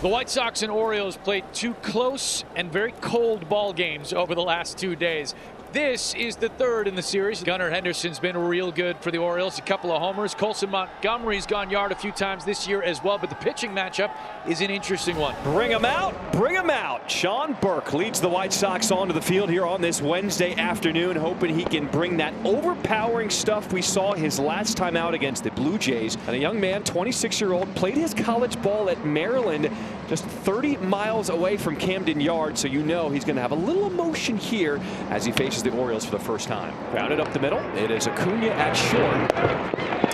The White Sox and Orioles played two close and very cold ball games over the last 2 days. This is the third in the series. Gunnar Henderson's been real good for the Orioles. A couple of homers. Colson Montgomery's gone yard a few times this year as well, but the pitching matchup is an interesting one. Bring him out. Bring him out. Sean Burke leads the White Sox onto the field here on this Wednesday afternoon, hoping he can bring that overpowering stuff we saw his last time out against the Blue Jays. And a young man, 26-year-old, played his college ball at Maryland, just 30 miles away from Camden Yards, so you know he's going to have a little emotion here as he faces the Orioles for the first time. Grounded up the middle. It is Acuna at short.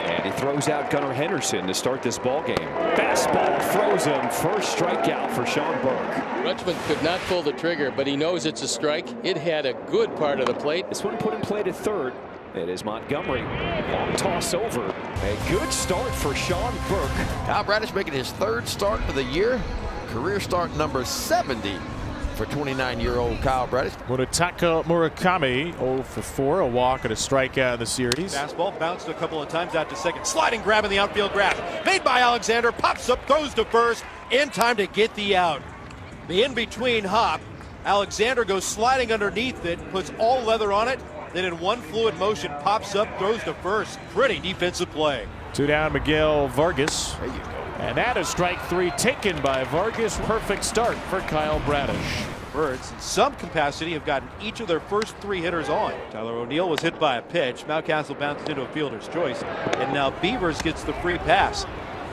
And he throws out Gunnar Henderson to start this ball game. Fastball throws him. First strikeout for Sean Burke. Rutschman could not pull the trigger, but he knows it's a strike. It had a good part of the plate. This one put in play to third. It is Montgomery. Long toss over. A good start for Sean Burke. Kyle Bradish making his third start of the year. Career start number 70 for 29-year-old Kyle Bradish. Munetaka Murakami 0 for 4, a walk and a strikeout in the series. Fastball bounced a couple of times out to second. Sliding grab in the outfield grab. Made by Alexander. Pops up, throws to first. In time to get the out. The in-between hop. Alexander goes sliding underneath it, puts all leather on it. Then in one fluid motion, pops up, throws to first. Pretty defensive play. 2 down, Miguel Vargas. There you go. And that is strike 3 taken by Vargas. Perfect start for Kyle Bradish. Birds in some capacity have gotten each of their first 3 hitters on. Tyler O'Neill was hit by a pitch. Mountcastle bounced into a fielder's choice. And now Beavers gets the free pass.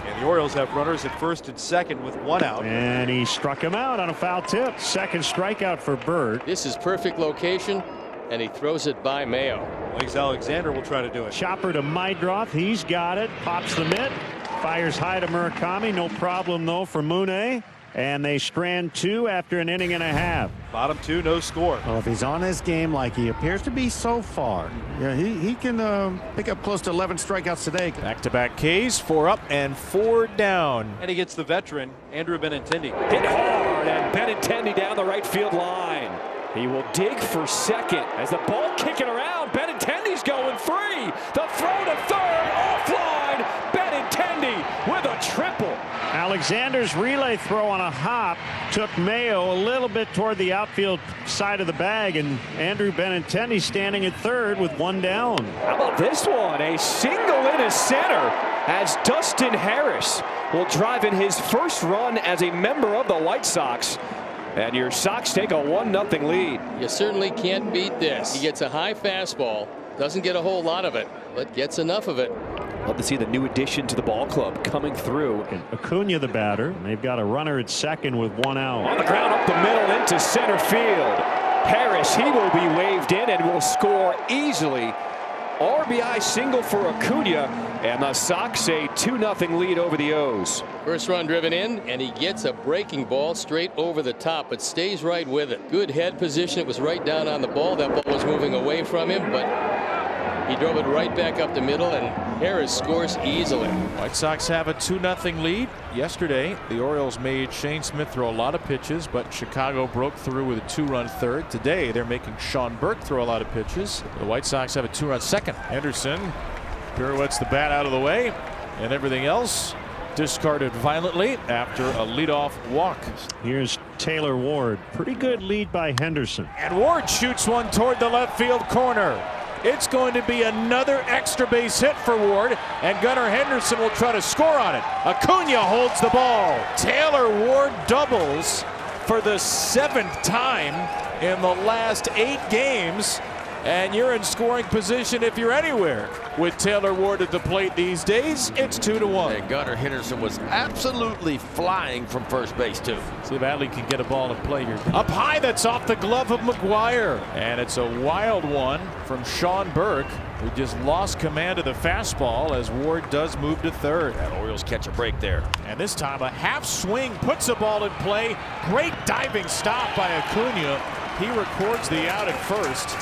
And the Orioles have runners at first and second with 1 out. And he struck him out on a foul tip. Second strikeout for Burke. This is perfect location, and he throws it by Mayo. Alex Alexander will try to do it. Chopper to Mydroth. He's got it. Pops the mitt. Fires high to Murakami. No problem, though, for Mune. And they strand 2 after an inning and a half. Bottom 2, no score. Well, if he's on his game like he appears to be so far, yeah, he can pick up close to 11 strikeouts today. Back-to-back Ks, 4 up and 4 down. And he gets the veteran, Andrew Benintendi. Hit hard, and Benintendi down the right field line. He will dig for second as the ball kicking around. Benintendi's going free. The throw to third, offline. Benintendi with a triple. Alexander's relay throw on a hop took Mayo a little bit toward the outfield side of the bag, and Andrew Benintendi standing at third with 1 down. How about this one? A single into center as Dustin Harris will drive in his first run as a member of the White Sox. And your Sox take a 1-0 lead. You certainly can't beat this. He gets a high fastball, doesn't get a whole lot of it, but gets enough of it. Love to see the new addition to the ball club coming through. Acuna the batter. They've got a runner at second with 1 out. On the ground up the middle into center field. Harris, he will be waved in and will score easily. RBI single for Acuna, and the Sox a 2-0 lead over the O's. First run driven in, and he gets a breaking ball straight over the top, but stays right with it. Good head position. It was right down on the ball. That ball was moving away from him, but he drove it right back up the middle, and Harris scores easily. White Sox have a 2-0 lead. Yesterday, the Orioles made Shane Smith throw a lot of pitches, but Chicago broke through with a 2-run third. Today, they're making Sean Burke throw a lot of pitches. The White Sox have a 2-run second. Henderson pirouettes the bat out of the way, and everything else discarded violently after a leadoff walk. Here's Taylor Ward. Pretty good lead by Henderson. And Ward shoots one toward the left field corner. It's going to be another extra base hit for Ward, and Gunnar Henderson will try to score on it. Acuna holds the ball. Taylor Ward doubles for the 7th time in the last 8 games, and you're in scoring position if you're anywhere. With Taylor Ward at the plate these days, it's 2-1. And Gunnar Henderson was absolutely flying from first base, too. See if Adley can get a ball to play here. Up high, that's off the glove of McGuire. And it's a wild one from Sean Burke, who just lost command of the fastball as Ward does move to third. And Orioles catch a break there. And this time a half swing puts the ball in play. Great diving stop by Acuna. He records the out at first.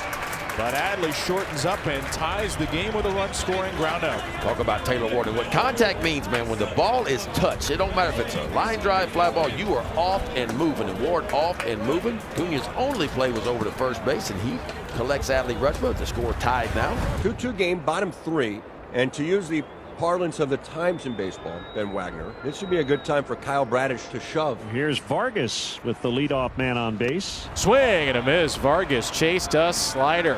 But Adley shortens up and ties the game with a run-scoring ground out. Talk about Taylor Ward and what contact means, man. When the ball is touched, it don't matter if it's a line drive, fly ball, you are off and moving. And Ward off and moving. Acuna's only play was over to first base, and he collects Adley Rutschman. The score tied now. 2-2 game, bottom 3. And to use the parlance of the times in baseball, Ben Wagner, this should be a good time for Kyle Bradish to shove. Here's Vargas with the leadoff man on base. Swing and a miss. Vargas chased a slider.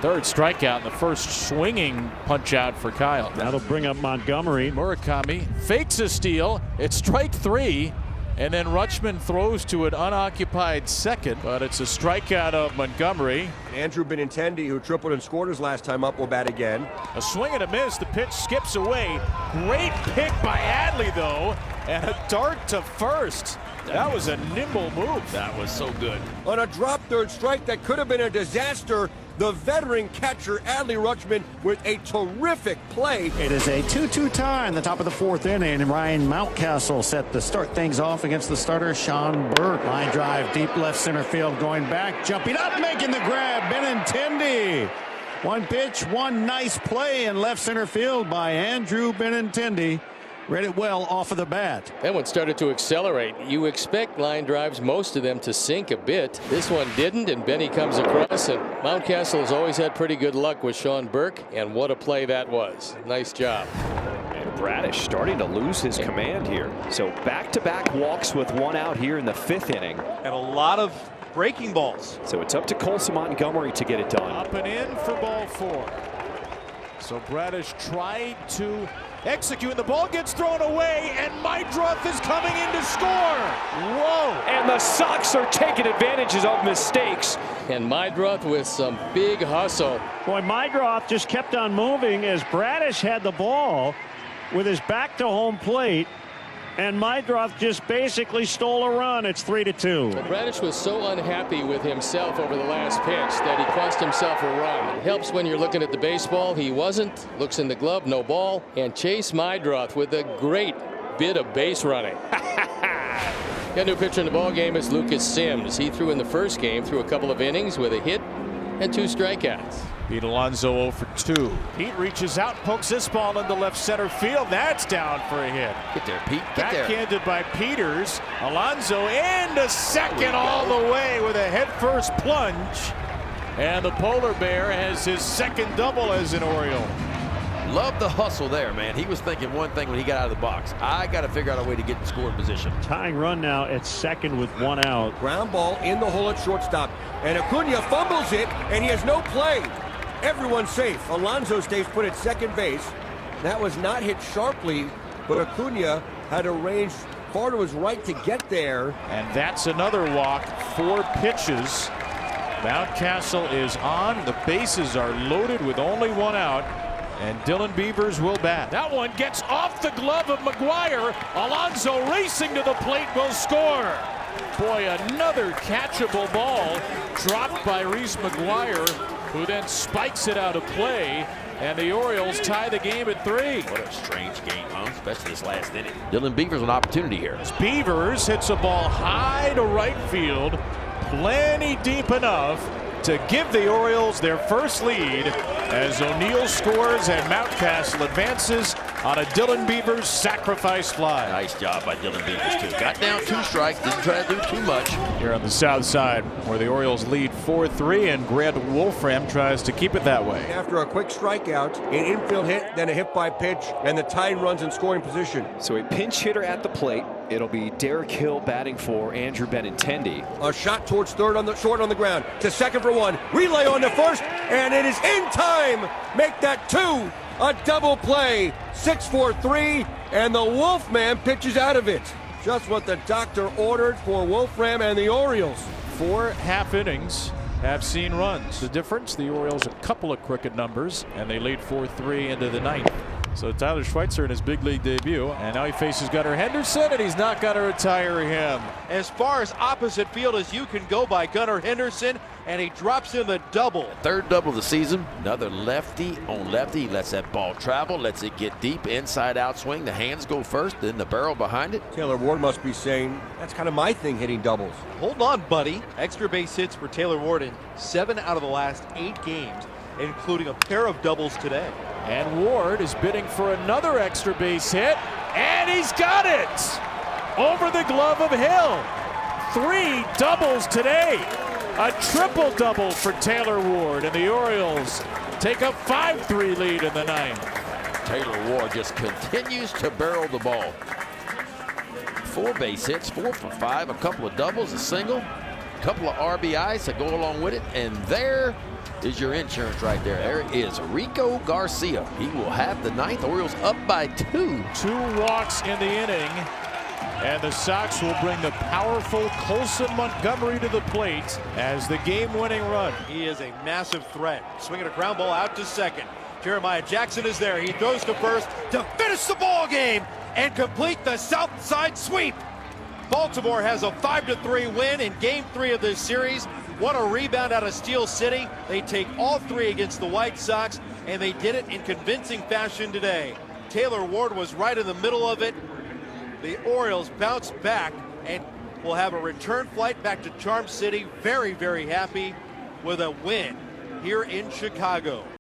Third strikeout in the first swinging punch out for Kyle. That'll bring up Montgomery. Murakami fakes a steal. It's strike 3. And then Rutschman throws to an unoccupied second, but it's a strikeout of Montgomery. Andrew Benintendi, who tripled and scored his last time up, will bat again. A swing and a miss. The pitch skips away. Great pick by Adley, though, and a dart to first. That was a nimble move. That was so good. On a drop third strike that could have been a disaster, the veteran catcher Adley Rutschman with a terrific play. It is a 2-2 tie in the top of the 4th inning, and Ryan Mountcastle set to start things off against the starter Sean Burke. Line drive deep left center field, going back, jumping up, making the grab, Benintendi. One pitch, one nice play in left center field by Andrew Benintendi. Read it well off of the bat. That one started to accelerate. You expect line drives, most of them, to sink a bit. This one didn't, and Benny comes across, and Mountcastle has always had pretty good luck with Sean Burke, and what a play that was. Nice job. And Bradish starting to lose his command here. So back-to-back walks with one out here in the 5th inning. And a lot of breaking balls. So it's up to Colson Montgomery to get it done. Up and in for ball 4. So Bradish tried to execute. The ball gets thrown away, and Mydroth is coming in to score. Whoa! And the Sox are taking advantages of mistakes. And Mydroth with some big hustle. Boy, Mydroth just kept on moving as Bradish had the ball with his back to home plate, and Mydroth just basically stole a run. It's 3-2. Bradish was so unhappy with himself over the last pitch that he cost himself a run. It helps when you're looking at the baseball. He wasn't. Looks in the glove, no ball. And Chase Mydroth with a great bit of base running. Got a new pitcher in the ball game is Lucas Sims. He threw in the first game, threw a couple of innings with a hit and 2 strikeouts. Pete Alonso 0 for 2. Pete reaches out, pokes this ball into left center field. That's down for a hit. Get there, Pete. Get there. Backhanded by Peters. Alonso into second all the way with a headfirst plunge. And the polar bear has his second double as an Oriole. Love the hustle there, man. He was thinking one thing when he got out of the box. I got to figure out a way to get in scoring position. Tying run now at second with 1 out. Ground ball in the hole at shortstop. And Acuna fumbles it, and he has no play. Everyone's safe. Alonso stays put at second base. That was not hit sharply, but Acuna had a range far to his right to get there. And that's another walk. 4 pitches. Mountcastle is on. The bases are loaded with only 1 out. And Dylan Beavers will bat. That one gets off the glove of McGuire. Alonso racing to the plate will score. Boy, another catchable ball dropped by Reese McGuire, who then spikes it out of play. And the Orioles tie the game at 3. What a strange game, huh? Especially this last inning. Dylan Beavers an opportunity here. Beavers hits a ball high to right field, plenty deep enough to give the Orioles their first lead as O'Neill scores and Mountcastle advances on a Dylan Beavers sacrifice fly. Nice job by Dylan Beavers, too. Got down 2 strikes, didn't try to do too much. Here on the south side, where the Orioles lead 4-3, and Grant Wolfram tries to keep it that way. After a quick strikeout, an infield hit, then a hit by pitch, and the tying runs in scoring position. So a pinch hitter at the plate. It'll be Derek Hill batting for Andrew Benintendi. A shot towards third on the short on the ground to second for 1. Relay on to first, and it is in time. Make that 2. A double play. 6-4-3, and the Wolfman pitches out of it. Just what the doctor ordered for Wolfram and the Orioles. 4 half innings have seen runs. The difference, the Orioles a couple of crooked numbers, and they lead 4-3 into the 9th. So Tyler Schweitzer in his big league debut, and now he faces Gunnar Henderson, and he's not going to retire him. As far as opposite field as you can go by Gunnar Henderson, and he drops in the double. 3rd double of the season. Another lefty on lefty. He lets that ball travel, lets it get deep, inside out swing. The hands go first, then the barrel behind it. Taylor Ward must be saying, that's kind of my thing, hitting doubles. Hold on, buddy. Extra base hits for Taylor Ward in 7 out of the last 8 games, including a pair of doubles today. And Ward is bidding for another extra base hit, and he's got it! Over the glove of Hill. 3 doubles today. A triple double for Taylor Ward, and the Orioles take a 5-3 lead in the 9th. Taylor Ward just continues to barrel the ball. 4 base hits, 4 for 5, a couple of doubles, a single, a couple of RBIs to go along with it, and there is your insurance right there. There is Rico Garcia. He will have the 9th. Orioles up by 2. 2 walks in the inning, and the Sox will bring the powerful Colson Montgomery to the plate as the game-winning run. He is a massive threat. Swinging a ground ball out to second. Jeremiah Jackson is there. He throws to first to finish the ball game and complete the South Side sweep. Baltimore has a 5-3 win in Game 3 of this series. What a rebound out of Steel City. They take all 3 against the White Sox, and they did it in convincing fashion today. Taylor Ward was right in the middle of it. The Orioles bounce back and will have a return flight back to Charm City. Very, very happy with a win here in Chicago.